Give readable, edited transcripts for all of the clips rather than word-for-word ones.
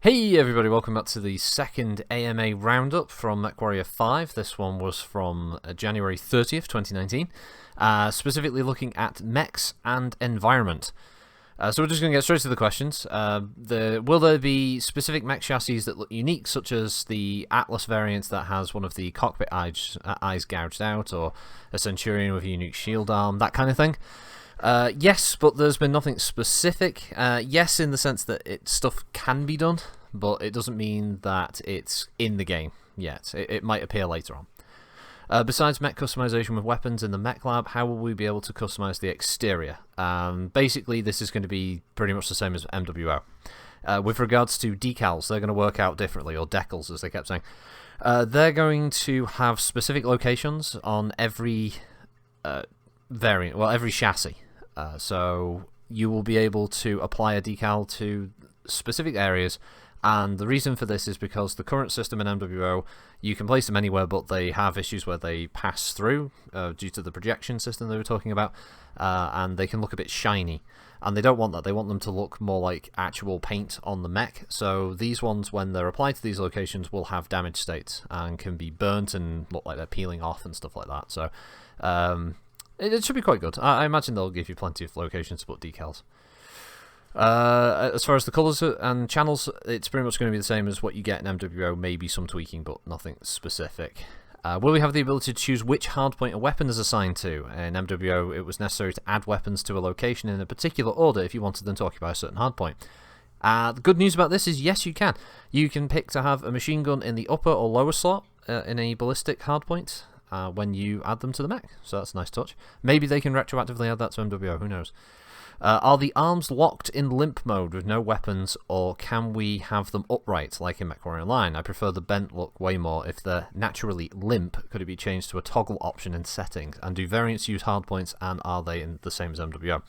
Hey everybody, welcome back to the second AMA roundup from MechWarrior 5. This one was from January 30th, 2019, specifically looking at Mechs and Environment. So we're just going to get straight to the questions. Will there be specific mech chassis that look unique, such as the Atlas variant that has one of the cockpit eyes gouged out, or a Centurion with a unique shield arm, that kind of thing? Yes, but there's been nothing specific. Yes, in the sense that stuff can be done, but it doesn't mean that it's in the game yet. It might appear later on. Besides mech customization with weapons in the mech lab, how will we be able to customize the exterior? Basically, this is going to be pretty much the same as MWO. With regards to decals, they're going to work out differently, or decals as they kept saying. They're going to have specific locations on every variant, well, every chassis. So you will be able to apply a decal to specific areas, and the reason for this is because the current system in MWO, you can place them anywhere, but they have issues where they pass through due to the projection system they were talking about, and they can look a bit shiny. And they don't want that. They want them to look more like actual paint on the mech. So these ones, when they're applied to these locations, will have damage states and can be burnt and look like they're peeling off and stuff like that. So it should be quite good. I imagine they'll give you plenty of locations to put decals. As far as the colours and channels, it's pretty much going to be the same as what you get in MWO, maybe some tweaking, but nothing specific. Will we have the ability to choose which hardpoint a weapon is assigned to? In MWO, it was necessary to add weapons to a location in a particular order if you wanted them to occupy a certain hardpoint. The good news about this is, yes, you can. You can pick to have a machine gun in the upper or lower slot in a ballistic hardpoint when you add them to the mech, so that's a nice touch. Maybe they can retroactively add that to MWO, who knows. Are the arms locked in limp mode with no weapons, or can we have them upright like in MechWarrior Online? I prefer the bent look way more. If they're naturally limp, could it be changed to a toggle option in settings? And do variants use hardpoints, and are they the same as MWO?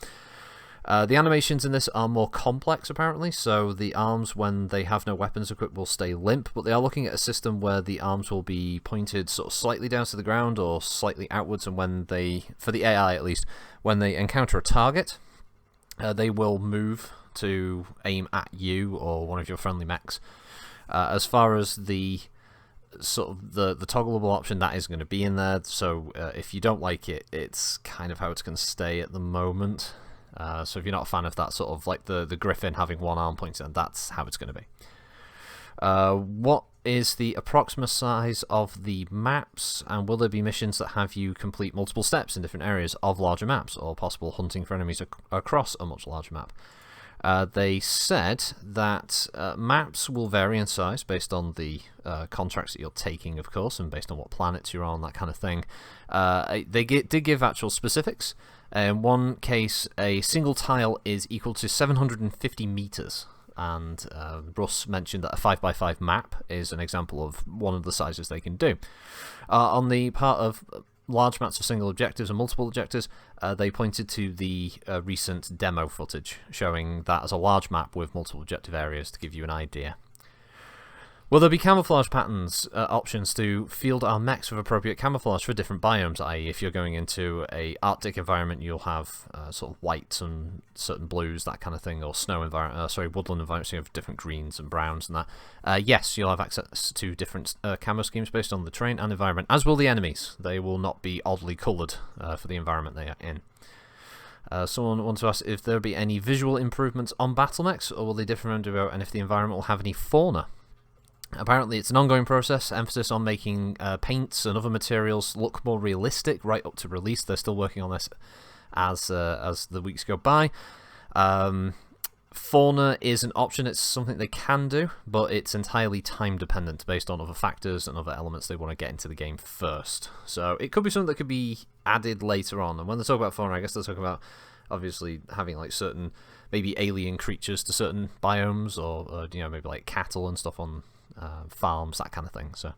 The animations in this are more complex, apparently, so the arms, when they have no weapons equipped, will stay limp, but they are looking at a system where the arms will be pointed sort of slightly down to the ground or slightly outwards, and when they, for the AI at least, when they encounter a target, they will move to aim at you or one of your friendly mechs. As far as the sort of the toggleable option, that is going to be in there, so if you don't like it, it's kind of how it's going to stay at the moment. So if you're not a fan of that sort of like the Griffin having one arm pointed, then that's how it's going to be. What is the approximate size of the maps, and will there be missions that have you complete multiple steps in different areas of larger maps, or possible hunting for enemies across a much larger map? They said that maps will vary in size based on the contracts that you're taking, of course, and based on what planets you're on, that kind of thing. They did give actual specifics. In one case, a single tile is equal to 750 meters. And Russ mentioned that a 5x5 map is an example of one of the sizes they can do. On the part of large maps of single objectives and multiple objectives, they pointed to the recent demo footage showing that as a large map with multiple objective areas to give you an idea. Will there be camouflage patterns options to field our mechs with appropriate camouflage for different biomes, i.e. if you're going into a Arctic environment, you'll have sort of whites and certain blues, that kind of thing, or snow environment, woodland environments, you have different greens and browns and that. Yes, you'll have access to different camo schemes based on the terrain and environment, as will the enemies. They will not be oddly coloured for the environment they are in. Someone wants to ask if there will be any visual improvements on battle mechs, or will they differ from MWO, and if the environment will have any fauna. Apparently it's an ongoing process, emphasis on making paints and other materials look more realistic right up to release. They're still working on this as the weeks go by. Fauna is an option, it's something they can do, but it's entirely time dependent based on other factors and other elements they want to get into the game first. So it could be something that could be added later on, and when they talk about fauna, I guess they're talking about obviously having like certain maybe alien creatures to certain biomes, or you know, maybe like cattle and stuff on farms, that kind of thing. So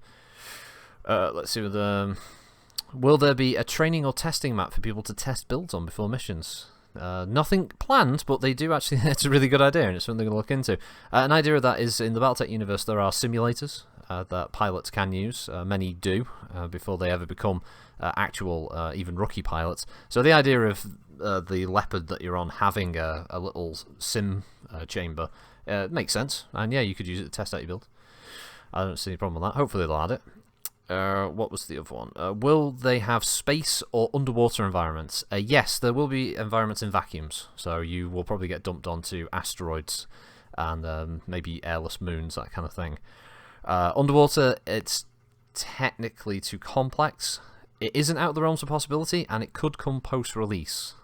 let's see. Will there be a training or testing map for people to test builds on before missions? Nothing planned, but they do actually. It's a really good idea, and it's something to look into. An idea of that is in the Battletech universe there are simulators that pilots can use. Many do before they ever become actual, even rookie pilots. So the idea of the Leopard that you're on having a little sim chamber Makes sense, and yeah, you could use it to test out your build. I don't see any problem with that. Hopefully they'll add it. What was the other one? Will they have space or underwater environments? Yes, there will be environments in vacuums, so you will probably get dumped onto asteroids and maybe airless moons, that kind of thing. Underwater, it's technically too complex. It isn't out of the realms of possibility, and it could come post-release.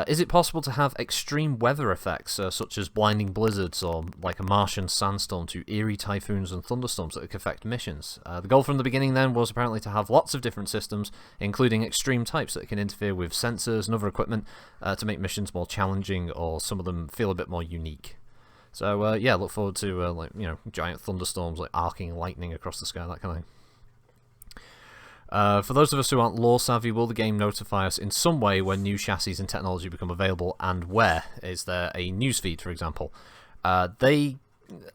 Is it possible to have extreme weather effects, such as blinding blizzards or like a Martian sandstorm, to eerie typhoons and thunderstorms that could affect missions? The goal from the beginning then was apparently to have lots of different systems, including extreme types that can interfere with sensors and other equipment to make missions more challenging, or some of them feel a bit more unique. So yeah, look forward to like, you know, giant thunderstorms, like arcing lightning across the sky, that kind of thing. For those of us who aren't lore savvy, will the game notify us in some way when new chassis and technology become available, and where? Is there a newsfeed, for example? I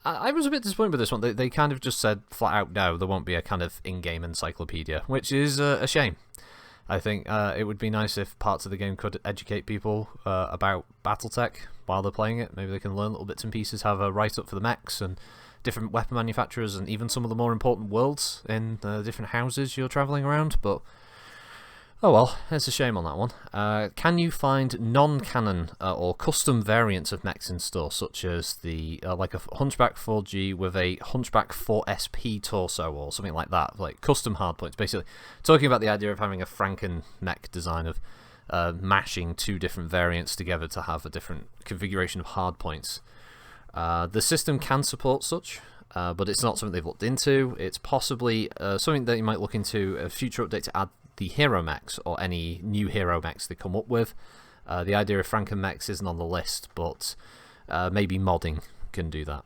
was a bit disappointed with this one. They kind of just said flat out, no, there won't be a kind of in-game encyclopedia, which is a shame. I think it would be nice if parts of the game could educate people about BattleTech while they're playing it. Maybe they can learn little bits and pieces, have a write-up for the mechs and different weapon manufacturers, and even some of the more important worlds in the different houses you're travelling around, but oh well, it's a shame on that one. Can you find non-canon or custom variants of mechs in store, such as the like a Hunchback 4G with a Hunchback 4SP torso or something like that, like custom hardpoints, basically talking about the idea of having a Franken mech design of mashing two different variants together to have a different configuration of hardpoints. The system can support such, but it's not something they've looked into. It's possibly something that you might look into a future update to add the hero mechs, or any new hero mechs they come up with. The idea of Franken mechs isn't on the list, but maybe modding can do that.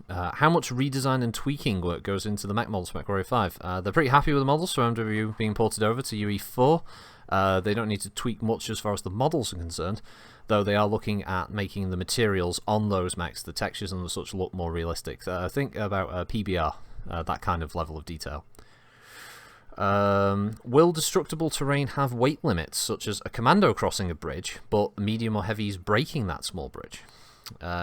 How much redesign and tweaking work goes into the mech models for MechWarrior 5? They're pretty happy with the models for MW being ported over to UE4. They don't need to tweak much as far as the models are concerned, though they are looking at making the materials on those mechs, the textures and the such, look more realistic. Think about PBR, that kind of level of detail. Will destructible terrain have weight limits, such as a commando crossing a bridge, but medium or heavies breaking that small bridge?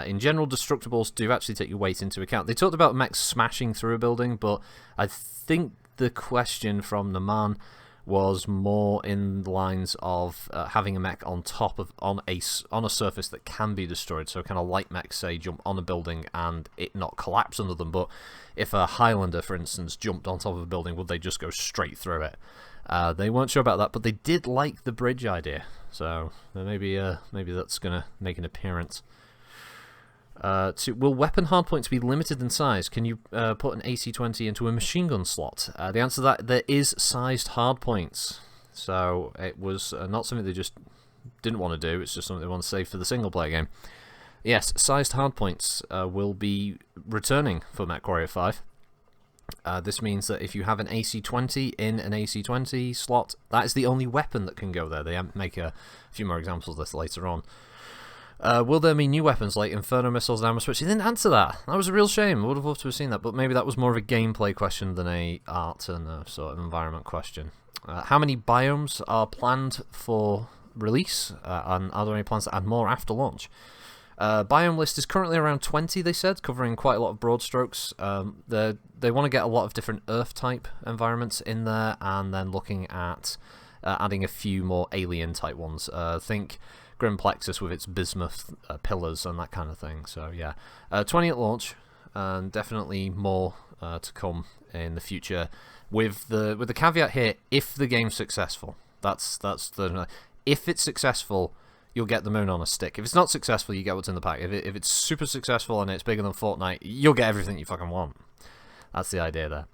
In general, destructibles do actually take your weight into account. They talked about mechs smashing through a building, but I think the question from Naman was more in the lines of having a mech on top of on a surface that can be destroyed. So kind of light mechs, say, jump on a building and it not collapse under them. But if a Highlander, for instance, jumped on top of a building, would they just go straight through it? They weren't sure about that, but they did like the bridge idea. So maybe that's gonna make an appearance. Will weapon hardpoints be limited in size? Can you put an AC-20 into a machine gun slot? The answer to that, there is sized hardpoints. So it was not something they just didn't want to do, it's just something they want to save for the single player game. Yes, sized hardpoints will be returning for MechWarrior 5. This means that if you have an AC-20 in an AC-20 slot, that is the only weapon that can go there. They make a few more examples of this later on. Will there be new weapons like Inferno missiles and armor switch? He didn't answer that. That was a real shame. I would have loved to have seen that, but maybe that was more of a gameplay question than a art and a sort of environment question. How many biomes are planned for release, and are there any plans to add more after launch? Biome list is currently around 20, they said, covering quite a lot of broad strokes. They want to get a lot of different Earth-type environments in there, and then looking at adding a few more alien-type ones. Think Grim Plexus with its bismuth pillars and that kind of thing. So yeah, 20 at launch, and definitely more to come in the future. With the caveat here, if the game's successful, that's the if it's successful, you'll get the moon on a stick. If it's not successful, you get what's in the pack. If it's super successful and it's bigger than Fortnite, you'll get everything you fucking want. That's the idea there.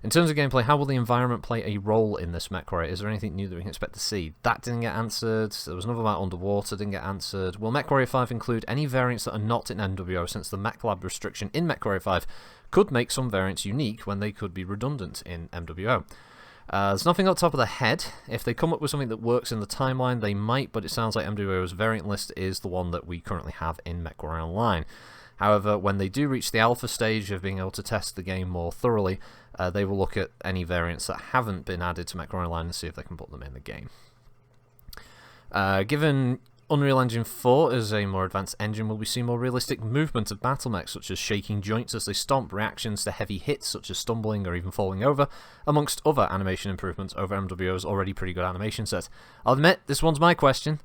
In terms of gameplay, how will the environment play a role in this MechWarrior? Is there anything new that we can expect to see? That didn't get answered. There was another about underwater, didn't get answered. Will MechWarrior 5 include any variants that are not in MWO, since the Mech Lab restriction in MechWarrior 5 could make some variants unique when they could be redundant in MWO? There's nothing on top of the head. If they come up with something that works in the timeline, they might, but it sounds like MWO's variant list is the one that we currently have in MechWarrior Online. However, when they do reach the alpha stage of being able to test the game more thoroughly, they will look at any variants that haven't been added to MechWarrior Online and see if they can put them in the game. Given Unreal Engine 4 is a more advanced engine where we see more realistic movement of battle mechs, such as shaking joints as they stomp, reactions to heavy hits such as stumbling or even falling over, amongst other animation improvements over MWO's already pretty good animation set. I'll admit, this one's my question.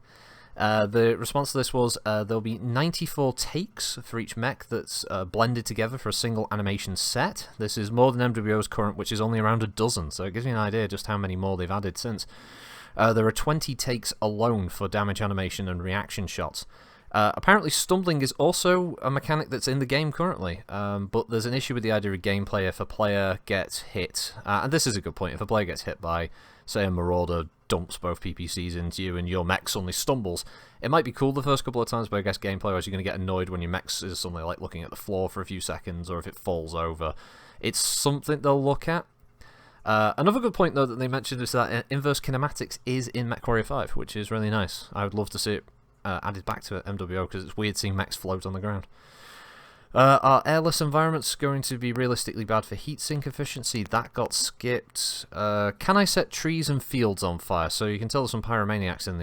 The response to this was there'll be 94 takes for each mech that's blended together for a single animation set. This is more than MWO's current, which is only around a dozen, so it gives me an idea just how many more they've added since. There are 20 takes alone for damage animation and reaction shots. Apparently stumbling is also a mechanic that's in the game currently, but there's an issue with the idea of gameplay if a player gets hit, and this is a good point, if a player gets hit by, say, a marauder dumps both PPCs into you and your mech suddenly stumbles, it might be cool the first couple of times, but I guess gameplay-wise you're going to get annoyed when your mech is suddenly like looking at the floor for a few seconds, or if it falls over. It's something they'll look at. Another good point, though, that they mentioned is that inverse kinematics is in MechWarrior 5, which is really nice. I would love to see it added back to MWO, because it's weird seeing mechs float on the ground. Are airless environments going to be realistically bad for heatsink efficiency? That got skipped. Can I set trees and fields on fire? So you can tell there's some pyromaniacs in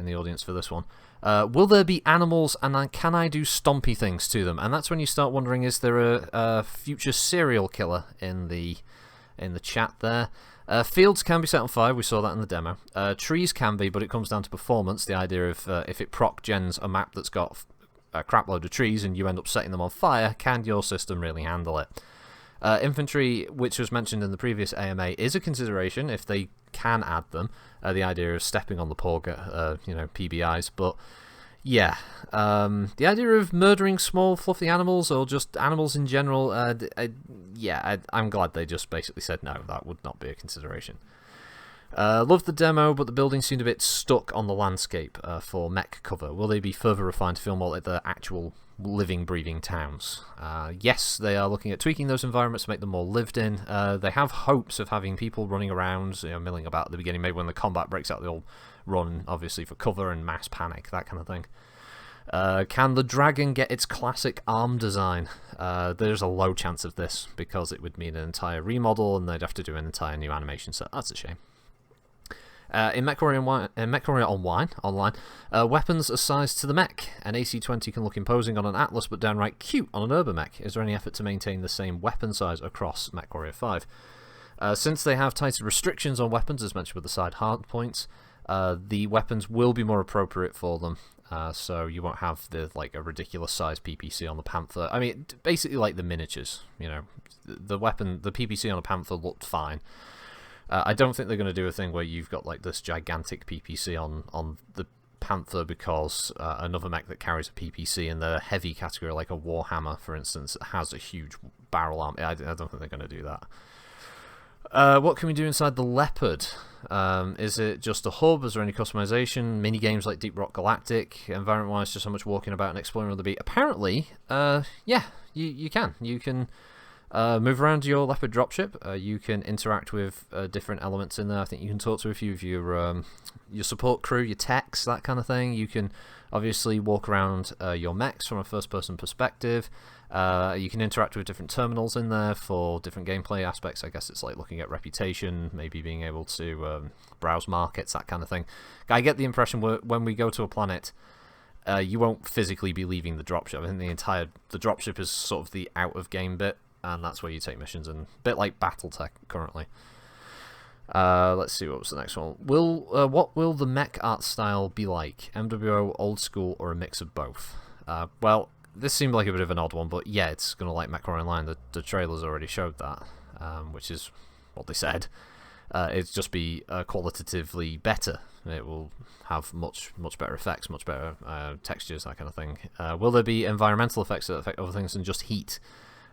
the audience for this one. Will there be animals, and can I do stompy things to them? And that's when you start wondering, is there a future serial killer in the chat there? Fields can be set on fire, we saw that in the demo. Trees can be, but it comes down to performance, the idea of if it proc gens a map that's got a crap load of trees and you end up setting them on fire, can your system really handle it? Infantry, which was mentioned in the previous AMA, is a consideration if they can add them, the idea of stepping on the poor PBIs, but yeah, the idea of murdering small fluffy animals or just animals in general, I'm glad they just basically said no, that would not be a consideration. Loved the demo, but the buildings seemed a bit stuck on the landscape for mech cover. Will they be further refined to feel more like the actual living, breathing towns? Yes, they are looking at tweaking those environments to make them more lived in. They have hopes of having people running around, milling about at the beginning, maybe when the combat breaks out they'll run, obviously, for cover and mass panic, that kind of thing. Can the dragon get its classic arm design? There's a low chance of this, because it would mean an entire remodel and they'd have to do an entire new animation set. That's a shame. In MechWarrior Online, weapons are sized to the mech. An AC-20 can look imposing on an Atlas, but downright cute on an Urban mech. Is there any effort to maintain the same weapon size across MechWarrior 5? Since they have tighter restrictions on weapons, as mentioned with the side hard points, the weapons will be more appropriate for them. So you won't have a ridiculous size PPC on the Panther. I mean, basically like the miniatures. The PPC on a Panther looked fine. I don't think they're going to do a thing where you've got this gigantic PPC on the Panther because another mech that carries a PPC in the heavy category, like a Warhammer, for instance, has a huge barrel arm. I don't think they're going to do that. What can we do inside the Leopard? Is it just a hub? Is there any customization? Mini games like Deep Rock Galactic? Environment-wise, just so much walking about and exploring on the beat? Apparently, yeah, you can. You can move around your Leopard dropship. You can interact with different elements in there. I think you can talk to a few of your support crew, your techs, that kind of thing. You can obviously walk around your mechs from a first-person perspective. You can interact with different terminals in there for different gameplay aspects. I guess it's like looking at reputation, maybe being able to browse markets, that kind of thing. I get the impression when we go to a planet, you won't physically be leaving the dropship. I think the dropship is sort of the out-of-game bit, and that's where you take missions, and a bit like Battletech currently. Let's see, what was the next one? What will the mech art style be like? MWO, old school, or a mix of both? Well, this seemed like a bit of an odd one, but yeah, it's going to like MechWarrior Online. The trailers already showed that, which is what they said. It'll just be qualitatively better. It will have much better effects, much better textures, that kind of thing. Will there be environmental effects that affect other things than just heat?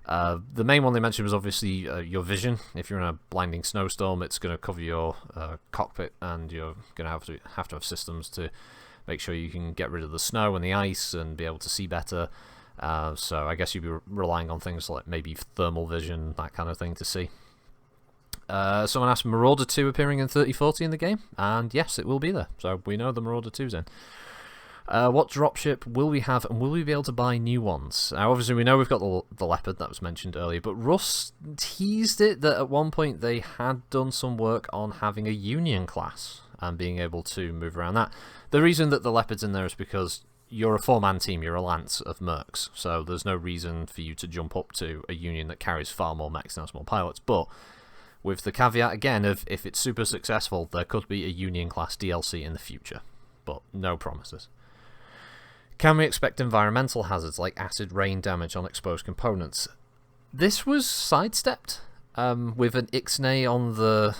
The main one they mentioned was obviously your vision. If you're in a blinding snowstorm, it's going to cover your cockpit, and you're going to have to have systems to make sure you can get rid of the snow and the ice and be able to see better. So I guess you'd be relying on things like maybe thermal vision, that kind of thing, to see. Someone asked, Marauder 2 appearing in 3040 in the game? And yes, it will be there. So we know the Marauder 2's in. What dropship will we have, and will we be able to buy new ones? Now, obviously, we know we've got the Leopard that was mentioned earlier, but Russ teased it that at one point they had done some work on having a Union class. and being able to move around that. The reason that the Leopard's in there is because you're a 4-man team, you're a lance of mercs, so there's no reason for you to jump up to a Union that carries far more mechs and has more pilots, but with the caveat again of if it's super successful, there could be a Union class DLC in the future, but no promises. Can we expect environmental hazards like acid rain damage on exposed components? This was sidestepped with an Ixnay on the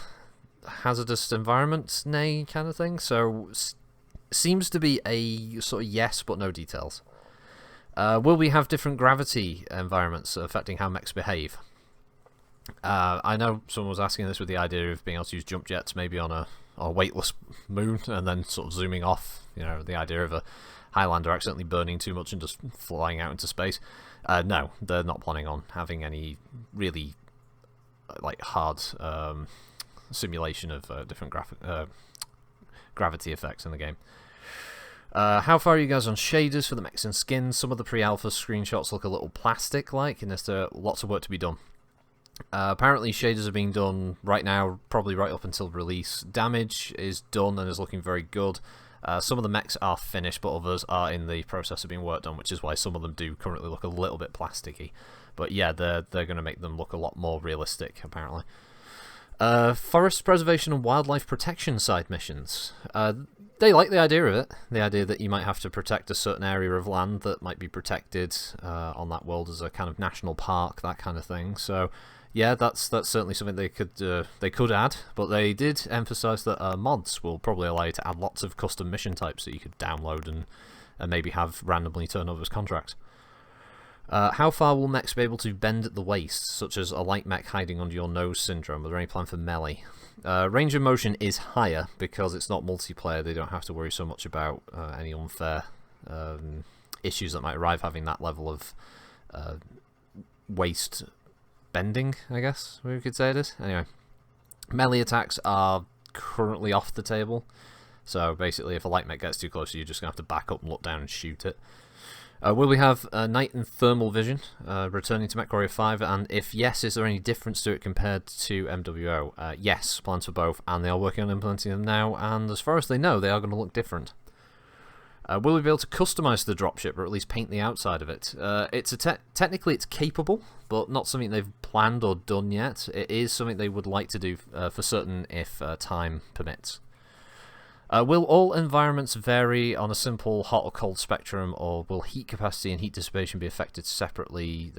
hazardous environment nay kind of thing, so seems to be a sort of yes but no details. Will we have different gravity environments affecting how mechs behave? I know someone was asking this with the idea of being able to use jump jets maybe on a weightless moon and then sort of zooming off, you know, the idea of a Highlander accidentally burning too much and just flying out into space. No, they're not planning on having any really like hard simulation of different gravity effects in the game. How far are you guys on shaders for the mechs and skins? Some of the pre-alpha screenshots look a little plastic-like, and there's lots of work to be done. Apparently shaders are being done right now, probably right up until release. Damage is done and is looking very good. Some of the mechs are finished, but others are in the process of being worked on, which is why some of them do currently look a little bit plasticky. But yeah, they're going to make them look a lot more realistic, apparently. Forest preservation and wildlife protection side missions. They like the idea of it, the idea that you might have to protect a certain area of land that might be protected on that world as a kind of national park, that kind of thing. So yeah, that's certainly something they could add, but they did emphasise that mods will probably allow you to add lots of custom mission types that you could download and maybe have randomly turn over as contracts. How far will mechs be able to bend at the waist, such as a light mech hiding under your nose syndrome? Are there any plan for melee? Range of motion is higher because it's not multiplayer. They don't have to worry so much about any unfair issues that might arrive having that level of waist bending, I guess we could say it is. Anyway, melee attacks are currently off the table, so basically if a light mech gets too close, you're just going to have to back up and look down and shoot it. Will we have night and thermal vision returning to MechWarrior 5, and if yes, is there any difference to it compared to MWO? Yes, plans for both, and they are working on implementing them now, and as far as they know, they are going to look different. Will we be able to customize the dropship, or at least paint the outside of it? Technically it's capable, but not something they've planned or done yet. It is something they would like to do for certain if time permits. Will all environments vary on a simple hot or cold spectrum, or will heat capacity and heat dissipation be affected separately?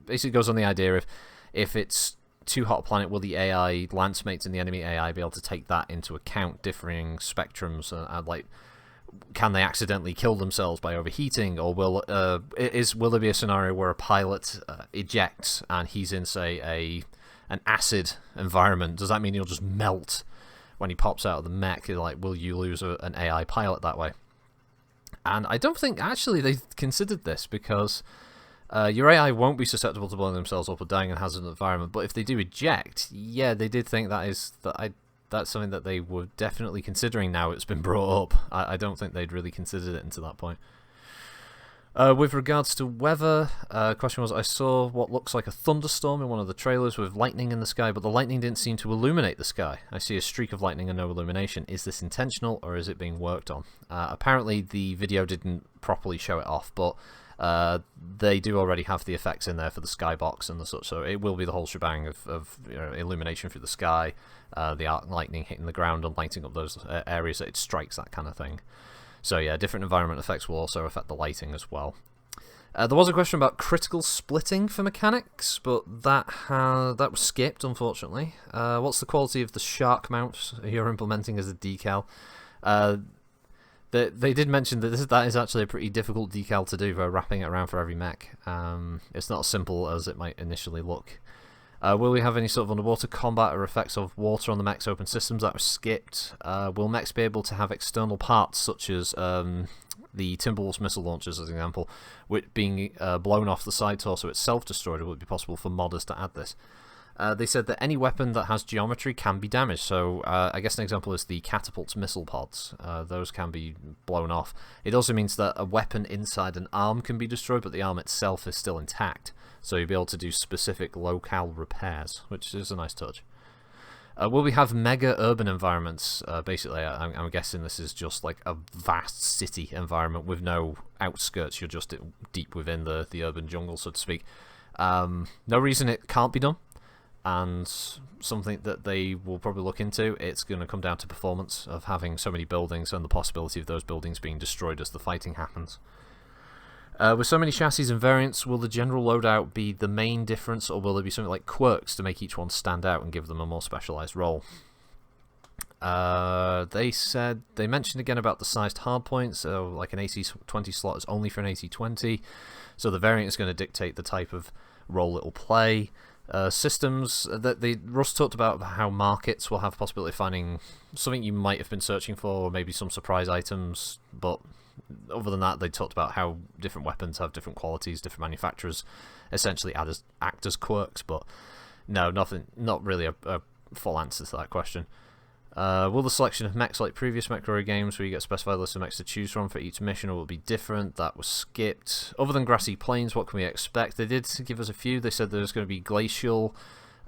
Basically goes on the idea of if it's too hot a planet, will the AI, lance mates and the enemy AI be able to take that into account, differing spectrums, and like, can they accidentally kill themselves by overheating, or will there be a scenario where a pilot ejects and he's in, say, an acid environment? Does that mean he'll just melt when he pops out of the mech? Like, will you lose an AI pilot that way? And I don't think actually they considered this, because your AI won't be susceptible to blowing themselves up or dying in a hazardous environment, but if they do eject, yeah, they did think that's something that they were definitely considering now it's been brought up. I don't think they'd really considered it until that point. With regards to weather, question was, I saw what looks like a thunderstorm in one of the trailers with lightning in the sky, but the lightning didn't seem to illuminate the sky. I see a streak of lightning and no illumination. Is this intentional, or is it being worked on? Apparently the video didn't properly show it off, but they do already have the effects in there for the skybox and the such, so it will be the whole shebang of you know, illumination through the sky, the arc lightning hitting the ground and lighting up those areas that it strikes, that kind of thing. So yeah, different environment effects will also affect the lighting as well. There was a question about critical splitting for mechanics, but that was skipped, unfortunately. What's the quality of the shark mounts you're implementing as a decal? They did mention that that is actually a pretty difficult decal to do for wrapping it around for every mech. It's not as simple as it might initially look. Will we have any sort of underwater combat or effects of water on the mech's open systems? That was skipped. Will mechs be able to have external parts, such as the Timberwolves missile launchers, as an example, which being blown off the side torso itself destroyed? It would be possible for modders to add this. They said that any weapon that has geometry can be damaged, so I guess an example is the catapult missile pods. Those can be blown off. It also means that a weapon inside an arm can be destroyed, but the arm itself is still intact, so you'll be able to do specific locale repairs, which is a nice touch. Will we have mega urban environments? Basically, I'm guessing this is just like a vast city environment with no outskirts. You're just deep within the urban jungle, so to speak. No reason it can't be done, and something that they will probably look into. It's going to come down to performance of having so many buildings and the possibility of those buildings being destroyed as the fighting happens. With so many chassis and variants, will the general loadout be the main difference, or will there be something like quirks to make each one stand out and give them a more specialized role? They mentioned again about the sized hardpoints, so like an AC-20 slot is only for an AC-20, so the variant is going to dictate the type of role it will play. Systems that Russ talked about how markets will have the possibility of finding something you might have been searching for, or maybe some surprise items, but other than that, they talked about how different weapons have different qualities, different manufacturers essentially act as quirks, but no, not really a full answer to that question. Will the selection of mechs like previous MechWarrior games, where you get a specified list of mechs to choose from for each mission, or will it be different? That was skipped. Other than grassy plains, what can we expect? They did give us a few. They said there's going to be glacial,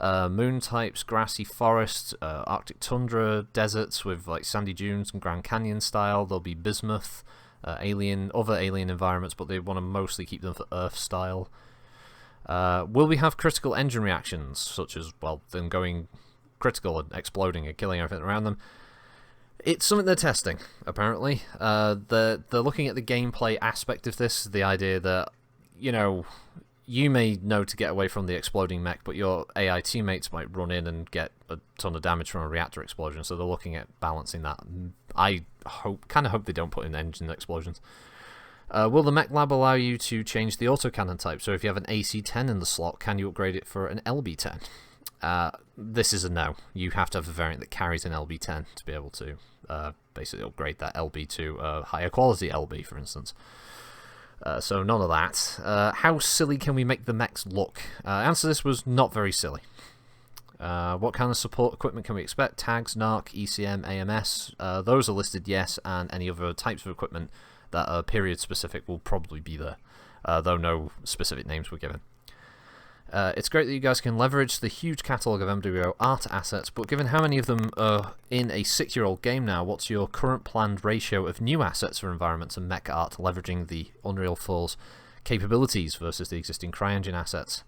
moon types, grassy forest, Arctic tundra, deserts with like sandy dunes and Grand Canyon style. There'll be bismuth, other alien environments, but they want to mostly keep them for Earth style. Will we have critical engine reactions, such as, well, them going critical and exploding and killing everything around them? It's something they're testing, apparently. They're looking at the gameplay aspect of this, the idea that, you know, you may know to get away from the exploding mech, but your AI teammates might run in and get a ton of damage from a reactor explosion, so they're looking at balancing that. I kind of hope they don't put in engine explosions. Will the mech lab allow you to change the autocannon type? So if you have an AC-10 in the slot, can you upgrade it for an LB-10? This is a no. You have to have a variant that carries an LB-10 to be able to basically upgrade that LB to a higher quality LB, for instance. So none of that. How silly can we make the mechs look? Answer to this was not very silly. What kind of support equipment can we expect? Tags, NARC, ECM, AMS. Those are listed, yes, and any other types of equipment that are period specific will probably be there, though no specific names were given. It's great that you guys can leverage the huge catalogue of MWO art assets, but given how many of them are in a 6-year-old game now, what's your current planned ratio of new assets for environments and mech art leveraging the Unreal 4's capabilities versus the existing CryEngine assets?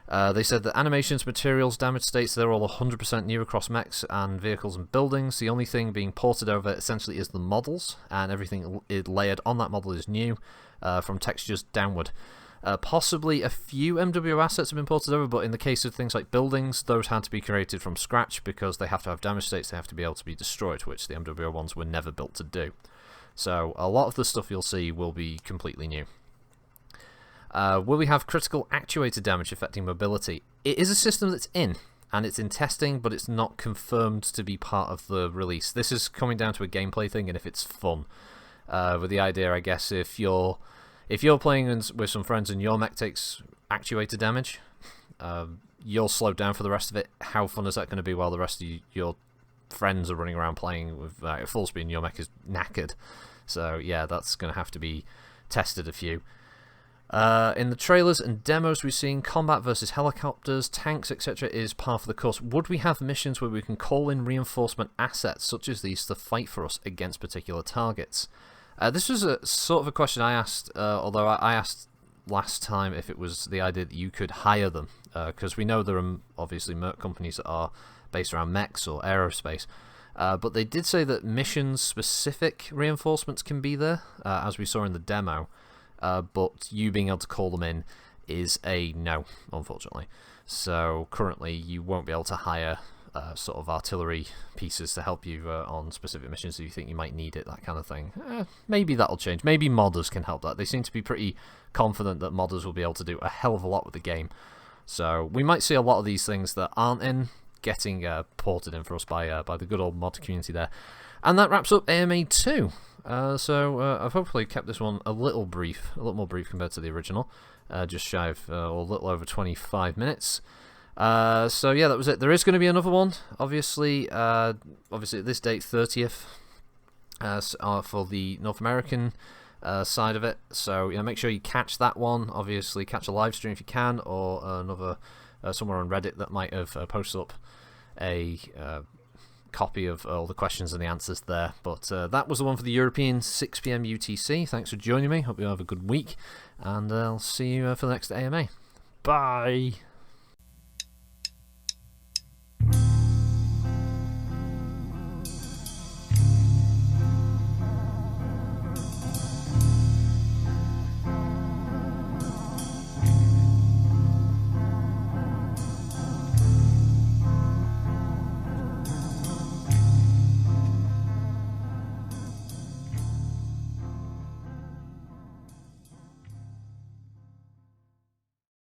They said that animations, materials, damage states, they're all 100% new across mechs and vehicles and buildings. The only thing being ported over essentially is the models, and everything layered on that model is new, from textures downward. Possibly a few MWO assets have been ported over, but in the case of things like buildings, those had to be created from scratch because they have to have damage states, they have to be able to be destroyed, which the MWO ones were never built to do. So a lot of the stuff you'll see will be completely new. Will we have critical actuator damage affecting mobility? It is a system that's in, and it's in testing, but it's not confirmed to be part of the release. This is coming down to a gameplay thing, and if it's fun. With the idea, I guess, if you're playing with some friends and your mech takes actuator damage, you'll slow down for the rest of it. How fun is that going to be while the rest of your friends are running around playing with full speed and your mech is knackered? So yeah, that's going to have to be tested a few. In the trailers and demos we've seen, combat versus helicopters, tanks, etc. is par for the course. Would we have missions where we can call in reinforcement assets such as these to fight for us against particular targets? This was a sort of a question I asked, although I asked last time if it was the idea that you could hire them, because we know there are obviously merc companies that are based around mechs or aerospace, but they did say that mission-specific reinforcements can be there, as we saw in the demo, but you being able to call them in is a no, unfortunately. So currently you won't be able to hire sort of artillery pieces to help you on specific missions if you think you might need it, that kind of thing. Maybe that'll change. Maybe modders can help that. They seem to be pretty confident that modders will be able to do a hell of a lot with the game. So we might see a lot of these things that aren't in getting ported in for us by the good old mod community there. And that wraps up AMA 2. So I've hopefully kept this one a little more brief compared to the original. Just shy of, or a little over 25 minutes. So yeah, that was it. There is going to be another one, obviously at this date, 30th, for the North American side of it. So make sure you catch that one. Obviously, catch a live stream if you can, or another somewhere on Reddit that might have posted up a copy of all the questions and the answers there. But that was the one for the European 6 PM UTC. Thanks for joining me. Hope you have a good week, and I'll see you for the next AMA. Bye!